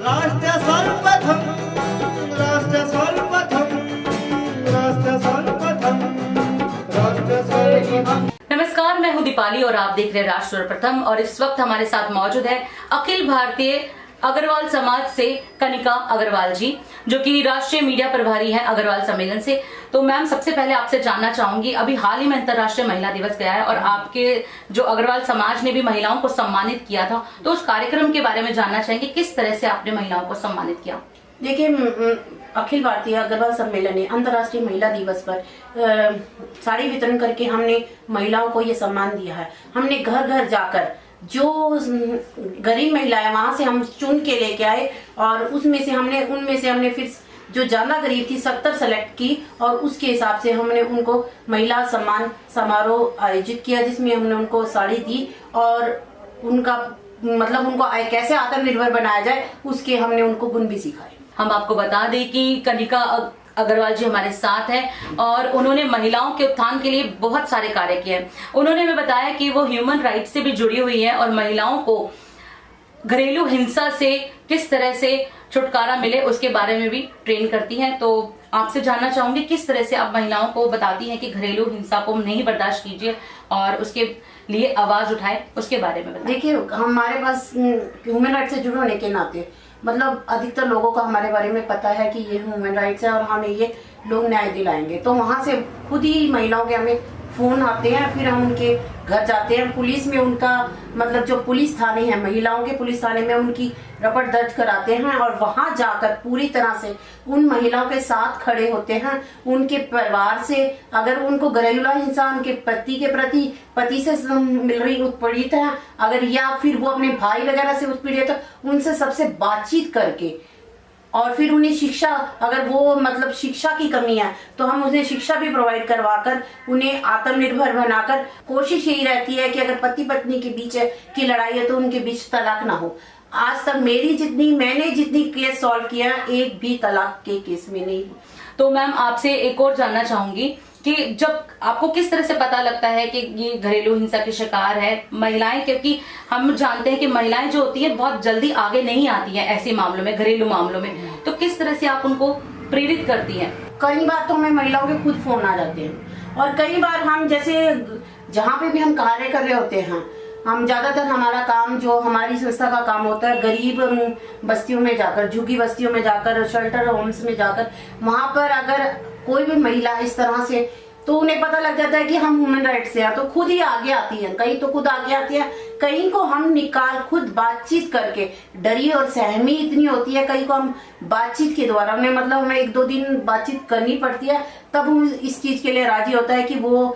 राष्ट्र सर्वप्रथम राष्ट्र सर्वप्रथम राष्ट्र सर्वप्रथम राष्ट्र सर्वप्रथम। नमस्कार, मैं हूं दीपाली और आप देख रहे हैं राष्ट्र सर्वप्रथम। और इस वक्त हमारे साथ मौजूद है अखिल भारतीय अग्रवाल समाज से कनिका अग्रवाल जी, जो कि राष्ट्रीय मीडिया प्रभारी हैं अग्रवाल सम्मेलन से। तो मैम, सबसे पहले आपसे जानना चाहूंगी, अभी हाल ही में अंतर्राष्ट्रीय महिला दिवस गया है और आपके जो अग्रवाल समाज ने भी महिलाओं को सम्मानित किया था, तो उस कार्यक्रम के बारे में जानना चाहेंगे, किस तरह से आपने महिलाओं को सम्मानित किया? देखिए, अखिल भारतीय अग्रवाल सम्मेलन ने अंतर्राष्ट्रीय महिला दिवस पर साड़ी वितरण करके हमने महिलाओं को ये सम्मान दिया है। हमने घर घर जाकर जो गरीब महिलाएं वहां से हम चुन के लेके आए और उनमें से हमने फिर जो ज्यादा गरीब थी 70 सेलेक्ट की और उसके हिसाब से हमने उनको महिला सम्मान समारोह आयोजित किया, जिसमें हमने उनको साड़ी दी और उनका उनको कैसे आत्मनिर्भर बनाया जाए उसके हमने उनको गुण भी सिखाए। हम आपको बता दें कि कनिका अग्रवाल जी हमारे साथ हैं और उन्होंने महिलाओं के उत्थान के लिए बहुत सारे कार्य किए हैं। उन्होंने हमें बताया कि वो ह्यूमन राइट से भी जुड़ी हुई हैं और महिलाओं को घरेलू हिंसा से किस तरह से छुटकारा मिले उसके बारे में भी ट्रेन करती हैं। तो आपसे जानना चाहूंगी, किस तरह से आप महिलाओं को बताती हैं कि घरेलू हिंसा को नहीं बर्दाश्त कीजिए और उसके लिए आवाज उठाए, उसके बारे में बताइए। देखिए, हमारे पास ह्यूमन राइट से जुड़े होने के नाते अधिकतर लोगों को हमारे बारे में पता है कि ये ह्यूमन राइट्स है और हमें ये लोग न्याय दिलाएंगे। तो वहां से खुद ही महिलाओं के हमें फोन आते हैं, फिर हम उनके घर जाते हैं। पुलिस में उनका जो पुलिस थाने हैं, महिलाओं के पुलिस थाने में उनकी रपट दर्ज कराते हैं और वहां जाकर पूरी तरह से उन महिलाओं के साथ खड़े होते हैं। उनके परिवार से अगर उनको घरेलू हिंसा उनके पति से मिल रही उत्पीड़ित है, अगर या फिर वो अपने भाई वगैरह से उत्पीड़ित है, उनसे सबसे बातचीत करके और फिर उन्हें शिक्षा, अगर वो शिक्षा की कमी है तो हम उन्हें शिक्षा भी प्रोवाइड करवाकर उन्हें आत्मनिर्भर बनाकर, कोशिश यही रहती है कि अगर पति पत्नी के बीच की लड़ाई है तो उनके बीच तलाक ना हो। आज तक मैंने जितनी केस सॉल्व किया, एक भी तलाक के केस में नहीं। तो मैम, आपसे एक और जानना चाहूंगी कि जब आपको किस तरह से पता लगता है कि ये घरेलू हिंसा के शिकार है महिलाएं, क्योंकि हम जानते हैं कि महिलाएं जो होती हैं बहुत जल्दी आगे नहीं आती हैं ऐसे मामलों में, घरेलू मामलों में, तो किस तरह से आप उनको प्रेरित करती हैं? कई बार तो हमें महिलाओं के खुद फोन आ जाते हैं और कई बार हम जैसे जहाँ पे भी हम कार्य कर रहे होते हैं, हम ज्यादातर हमारा काम, जो हमारी संस्था का काम होता है, गरीब बस्तियों में जाकर, झुग्गी बस्तियों में जाकर, शेल्टर होम्स में जाकर, वहां पर अगर कोई भी महिला इस तरह से, तो उन्हें पता लग जाता है कि हम ह्यूमन राइट से हैं, तो खुद ही आगे आती है। कहीं तो खुद आगे आती है, कहीं को हम खुद बातचीत करके, डरी और सहमी इतनी होती है, कहीं को हम बातचीत के द्वारा हमें 1-2 दिन बातचीत करनी पड़ती है, तब वो इस चीज के लिए राजी होता है कि वो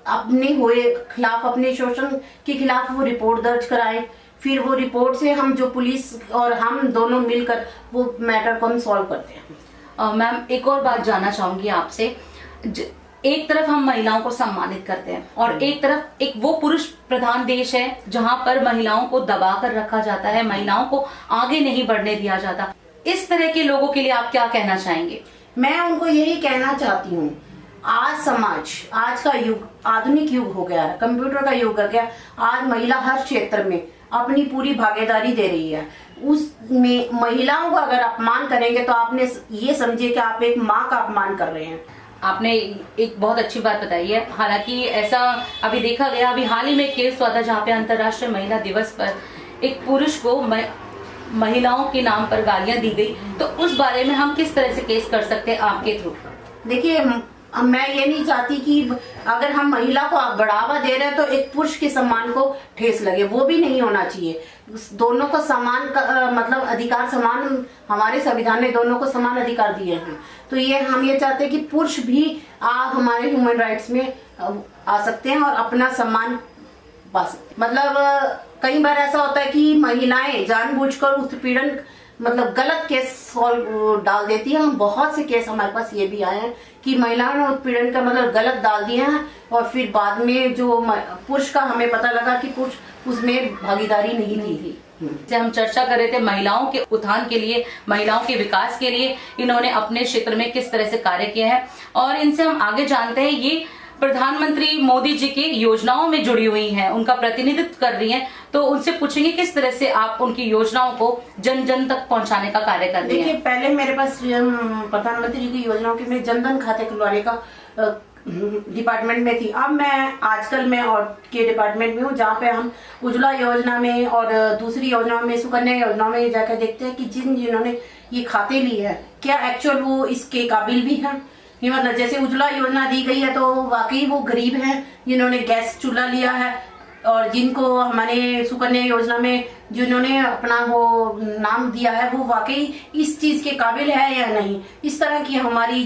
अपने हुए खिलाफ, अपने शोषण के खिलाफ वो रिपोर्ट दर्ज कराएं। फिर वो रिपोर्ट से हम जो पुलिस और हम दोनों मिलकर वो मैटर को हम सॉल्व करते हैं। मैम, एक और बात जानना चाहूंगी आपसे। एक तरफ हम महिलाओं को सम्मानित करते हैं और एक तरफ एक वो पुरुष प्रधान देश है जहां पर महिलाओं को दबा कर रखा जाता है, महिलाओं को आगे नहीं बढ़ने दिया जाता। इस तरह के लोगों के लिए आप क्या कहना चाहेंगे? मैं उनको यही कहना चाहती हूँ, आज का युग आधुनिक युग हो गया है, कंप्यूटर का युग हो गया। आज महिला हर क्षेत्र में अपनी पूरी भागीदारी दे रही है। उसमें महिलाओं को अगर अपमान करेंगे तो आपने ये समझिए कि आप एक माँ का अपमान कर रहे हैं। आपने एक बहुत अच्छी बात बताई है। हालांकि ऐसा अभी देखा गया, अभी हाल ही में केस हुआ था जहाँ पे अंतर्राष्ट्रीय महिला दिवस पर एक पुरुष को महिलाओं के नाम पर गालियां दी गई, तो उस बारे में हम किस तरह से केस कर सकते हैं आपके थ्रू? देखिए, मैं ये नहीं चाहती कि अगर हम महिला को बढ़ावा दे रहे हैं तो एक पुरुष के सम्मान को ठेस लगे, वो भी नहीं होना चाहिए। दोनों को समान अधिकार, समान, हमारे संविधान ने दोनों को समान अधिकार दिए हैं। तो हम ये चाहते हैं कि पुरुष भी हमारे ह्यूमन राइट्स में आ सकते हैं और अपना सम्मान पा सकते हैं। कई बार ऐसा होता है कि महिलाएं जानबूझकर उत्पीड़न गलत केस डाल देती है। बहुत से केस हमारे पास ये भी आए हैं कि महिलाओं ने उत्पीड़न का गलत डाल दिए हैं और फिर बाद में जो पुरुष का हमें पता लगा कि पुरुष उसमें भागीदारी नहीं दी थी। से हम चर्चा कर रहे थे महिलाओं के उत्थान के लिए, महिलाओं के विकास के लिए इन्होंने अपने क्षेत्र में किस तरह से कार्य किया है और इनसे हम आगे जानते हैं ये प्रधानमंत्री मोदी जी की योजनाओं में जुड़ी हुई हैं, उनका प्रतिनिधित्व कर रही हैं, तो उनसे पूछेंगे किस तरह से आप उनकी योजनाओं को जन जन तक पहुंचाने का कार्य कर रही हैं। देखिए, पहले मेरे पास प्रधानमंत्री की योजनाओं के में जनधन खाते खुलवाने का डिपार्टमेंट में थी। अब मैं आजकल मैं और के डिपार्टमेंट में हूँ, जहाँ पे हम उज्ज्वला योजना में और दूसरी योजनाओं में, सुकन्या योजना में जाकर देखते हैं कि जिन्होंने ये खाते लिए हैं क्या एक्चुअल वो इसके काबिल भी हैं। ये मतलब जैसे उज्ज्वला योजना दी गई है तो वाकई वो गरीब हैं जिन्होंने गैस चूल्हा लिया है, और जिनको हमारे सुकन्या योजना में जिन्होंने अपना वो नाम दिया है वो वाकई इस चीज के काबिल है या नहीं। इस तरह की हमारी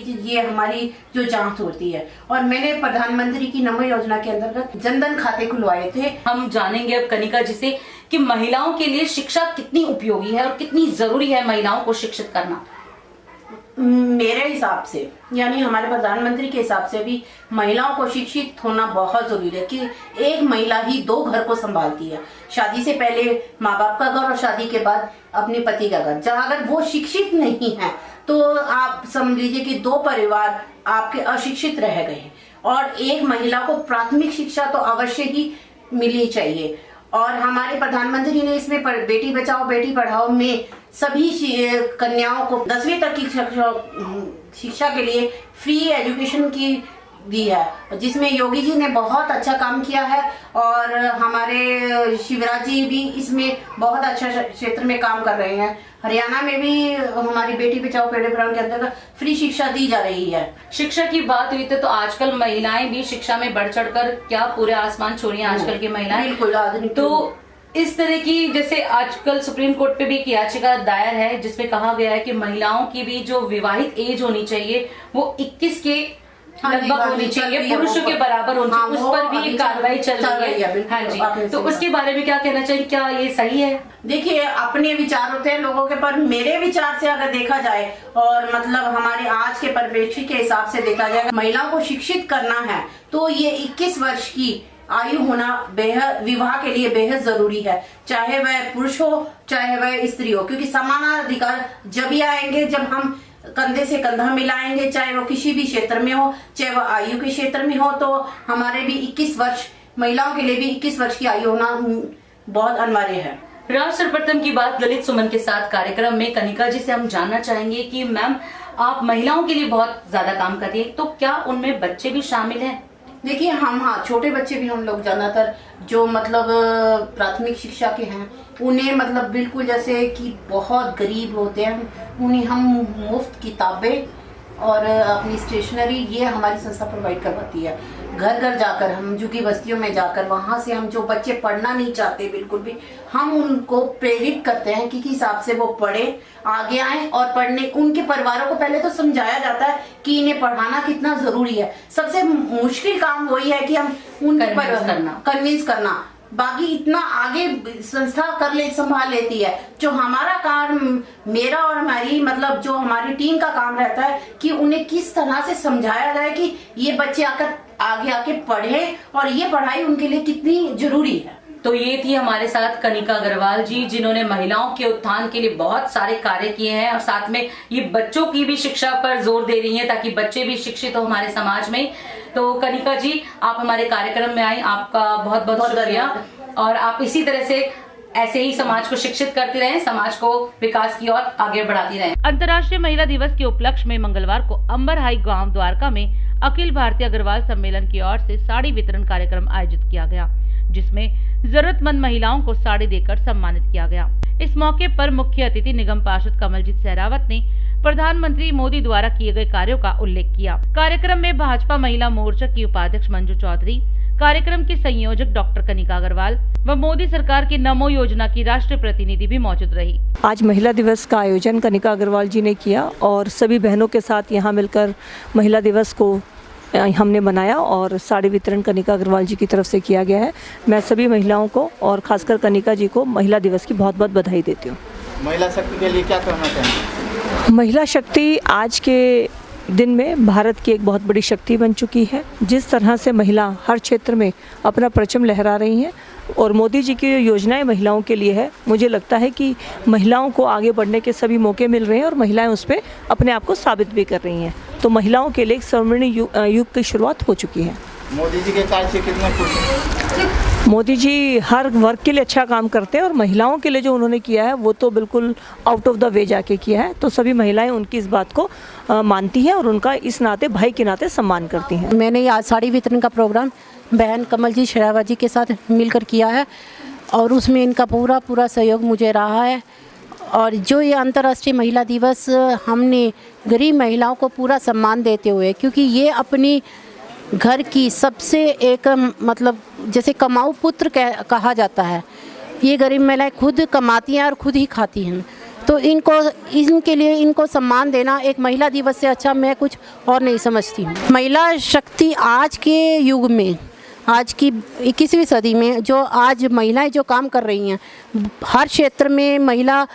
जो जांच होती है। और मैंने प्रधानमंत्री की नमो योजना के अंतर्गत जनधन खाते खुलवाए थे। हम जानेंगे अब कनिका जी से कि महिलाओं के लिए शिक्षा कितनी उपयोगी है और कितनी जरूरी है महिलाओं को शिक्षित करना। मेरे हिसाब से, यानी हमारे प्रधानमंत्री के हिसाब से भी महिलाओं को शिक्षित होना बहुत जरूरी है कि एक महिला ही 2 घर को संभालती है। शादी से पहले माँ बाप का घर और शादी के बाद अपने पति का घर। जहाँ अगर वो शिक्षित नहीं है तो आप समझ लीजिए कि 2 परिवार आपके अशिक्षित रह गए। और एक महिला को प्राथमिक शिक्षा तो अवश्य ही मिलनी चाहिए। और हमारे प्रधानमंत्री ने इसमें बेटी बचाओ बेटी पढ़ाओ में सभी कन्याओं को 10वीं तक की शिक्षा के लिए फ्री एजुकेशन की दी है, जिसमें योगी जी ने बहुत अच्छा काम किया है। और हमारे शिवराज जी भी इसमें बहुत अच्छा क्षेत्र में काम कर रहे हैं। हरियाणा में भी हमारी बेटी बचाओ बेटी पढ़ाओ के अंतर्गत फ्री शिक्षा दी जा रही है। शिक्षा की बात हुई तो आजकल महिलाएं भी शिक्षा में बढ़ चढ़कर क्या पूरे आसमान छू रही हैं आजकल की महिलाएं। बिल्कुल आधुनिक। तो इस तरह की जैसे आजकल सुप्रीम कोर्ट पे भी एक याचिका दायर है जिसमें कहा गया है कि महिलाओं की भी जो विवाहित एज होनी चाहिए वो 21 के लगभग होनी चाहिए, पुरुषों के बराबर होनी चाहिए। उस पर भी कार्रवाई चल रही है। हाँ जी, तो उसके बारे में क्या कहना चाहिए, क्या ये सही है? देखिए, अपने विचार होते हैं लोगों के, पर मेरे विचार से अगर देखा जाए और मतलब हमारे आज के परिप्रेक्ष्य के हिसाब से देखा जाए, महिलाओं को शिक्षित करना है तो ये 21 वर्ष की आयु होना बेहद विवाह के लिए बेहद जरूरी है। चाहे वह पुरुष हो चाहे वह स्त्री हो, क्योंकि समानाधिकार जब ही आएंगे जब हम कंधे से कंधा मिलाएंगे, चाहे वो किसी भी क्षेत्र में हो, चाहे वो आयु के क्षेत्र में हो। तो हमारे भी 21 वर्ष महिलाओं के लिए भी 21 वर्ष की आयु होना बहुत अनिवार्य है। राज, सर्वप्रथम की बात ललित सुमन के साथ कार्यक्रम में कनिका जी से हम जानना चाहेंगे कि मैम आप महिलाओं के लिए बहुत ज्यादा काम कर रही है, तो क्या उनमें बच्चे भी शामिल हैं? देखिए, हम छोटे बच्चे भी हम लोग ज्यादातर जो मतलब प्राथमिक शिक्षा के हैं उन्हें मतलब बिल्कुल जैसे कि बहुत गरीब होते हैं उन्हें हम मुफ्त किताबें और अपनी स्टेशनरी ये हमारी संस्था प्रोवाइड करवाती है। घर घर जाकर हम झुग्गी बस्तियों में जाकर वहां से हम जो बच्चे पढ़ना नहीं चाहते बिल्कुल भी, हम उनको प्रेरित करते हैं कि किस हिसाब से वो पढ़े आगे आए और पढ़ने। उनके परिवारों को पहले तो समझाया जाता है कि इन्हें पढ़ाना कितना जरूरी है। सबसे मुश्किल काम वही है कि हम उनके कन्विंस करना। बाकी इतना आगे संस्था संभाल लेती है। जो हमारा काम, मेरा और हमारी मतलब जो हमारी टीम का काम रहता है कि उन्हें किस तरह से समझाया जाए कि ये बच्चे आगे आके पढ़े और ये पढ़ाई उनके लिए कितनी जरूरी है। तो ये थी हमारे साथ कनिका अग्रवाल जी, जिन्होंने महिलाओं के उत्थान के लिए बहुत सारे कार्य किए हैं और साथ में ये बच्चों की भी शिक्षा पर जोर दे रही हैं ताकि बच्चे भी शिक्षित हो हमारे समाज में। तो कनिका जी, आप हमारे कार्यक्रम में आई, आपका बहुत बहुत शुक्रिया। और आप इसी तरह से ऐसे ही समाज को शिक्षित करते रहें, समाज को विकास की ओर आगे बढ़ाती रहें। अंतर्राष्ट्रीय महिला दिवस के उपलक्ष्य में मंगलवार को अंबर हाई गांव द्वारका में अखिल भारतीय अग्रवाल सम्मेलन की ओर से साड़ी वितरण कार्यक्रम आयोजित किया गया, जिसमें जरूरतमंद महिलाओं को साड़ी देकर सम्मानित किया गया। इस मौके पर मुख्य अतिथि निगम पार्षद कमलजीत सहरावत ने प्रधानमंत्री मोदी द्वारा किए गए कार्यों का उल्लेख किया। कार्यक्रम में भाजपा महिला मोर्चा की उपाध्यक्ष मंजू चौधरी, कार्यक्रम की संयोजक डॉक्टर कनिका अग्रवाल व मोदी सरकार की नमो योजना की राष्ट्रीय प्रतिनिधि भी मौजूद रही। आज महिला दिवस का आयोजन कनिका अग्रवाल जी ने किया और सभी बहनों के साथ यहाँ मिलकर महिला दिवस को हमने मनाया और साड़ी वितरण कनिका अग्रवाल जी की तरफ से किया गया है। मैं सभी महिलाओं को और खासकर कनिका जी को महिला दिवस की बहुत बहुत बधाई देती हूँ। महिला शक्ति के लिए क्या कहना चाहेंगे? महिला शक्ति आज के दिन में भारत की एक बहुत बड़ी शक्ति बन चुकी है। जिस तरह से महिला हर क्षेत्र में अपना परचम लहरा रही हैं और मोदी जी की योजनाएं महिलाओं के लिए है, मुझे लगता है कि महिलाओं को आगे बढ़ने के सभी मौके मिल रहे हैं और महिलाएं उस पर अपने आप को साबित भी कर रही हैं। तो महिलाओं के लिए एक स्वर्णिम युग की शुरुआत हो चुकी है। मोदी जी के कार्य से कितने खुश हैं? मोदी जी हर वर्ग के लिए अच्छा काम करते हैं और महिलाओं के लिए जो उन्होंने किया है वो तो बिल्कुल आउट ऑफ द वे जाके किया है। तो सभी महिलाएं उनकी इस बात को मानती हैं और उनका इस नाते भाई के नाते सम्मान करती हैं। मैंने ये आज साड़ी वितरण का प्रोग्राम बहन कमल जी शरावा जी के साथ मिलकर किया है और उसमें इनका पूरा सहयोग मुझे रहा है। और जो ये अंतर्राष्ट्रीय महिला दिवस हमने गरीब महिलाओं को पूरा सम्मान देते हुए, क्योंकि ये अपनी घर की सबसे एक मतलब जैसे कमाऊ पुत्र कहा जाता है, ये गरीब महिलाएं खुद कमाती हैं और खुद ही खाती हैं। तो इनके लिए इनको सम्मान देना एक महिला दिवस से अच्छा मैं कुछ और नहीं समझती हूँ। महिला शक्ति आज के युग में, आज की 21वीं सदी में जो आज महिलाएं जो काम कर रही हैं, हर क्षेत्र में महिला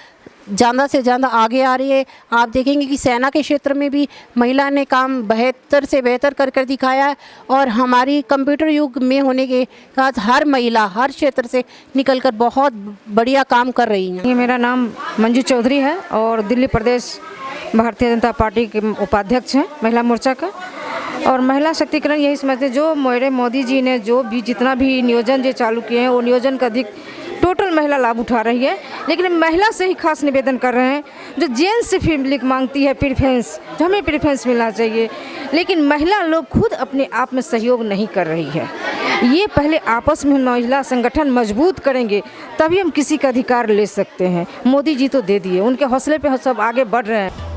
ज़्यादा से ज़्यादा आगे आ रही है। आप देखेंगे कि सेना के क्षेत्र में भी महिला ने काम बेहतर से बेहतर कर दिखाया है और हमारी कंप्यूटर युग में होने के बाद हर महिला हर क्षेत्र से निकलकर बहुत बढ़िया काम कर रही हैं। ये मेरा नाम मंजू चौधरी है और दिल्ली प्रदेश भारतीय जनता पार्टी के उपाध्यक्ष हैं महिला मोर्चा का। और महिला शक्तिकरण यही समझते हैं, जो मेरे मोदी जी ने जो भी जितना भी नियोजन जो चालू किए हैं वो नियोजन का अधिक टोटल महिला लाभ उठा रही है। लेकिन महिला से ही खास निवेदन कर रहे हैं, जो जेंट्स से फीमेल मांगती है प्रेफरेंस, जो हमें प्रेफरेंस मिलना चाहिए, लेकिन महिला लोग खुद अपने आप में सहयोग नहीं कर रही है। ये पहले आपस में महिला संगठन मजबूत करेंगे तभी हम किसी का अधिकार ले सकते हैं। मोदी जी तो दे दिए, उनके हौसले पे सब आगे बढ़ रहे हैं।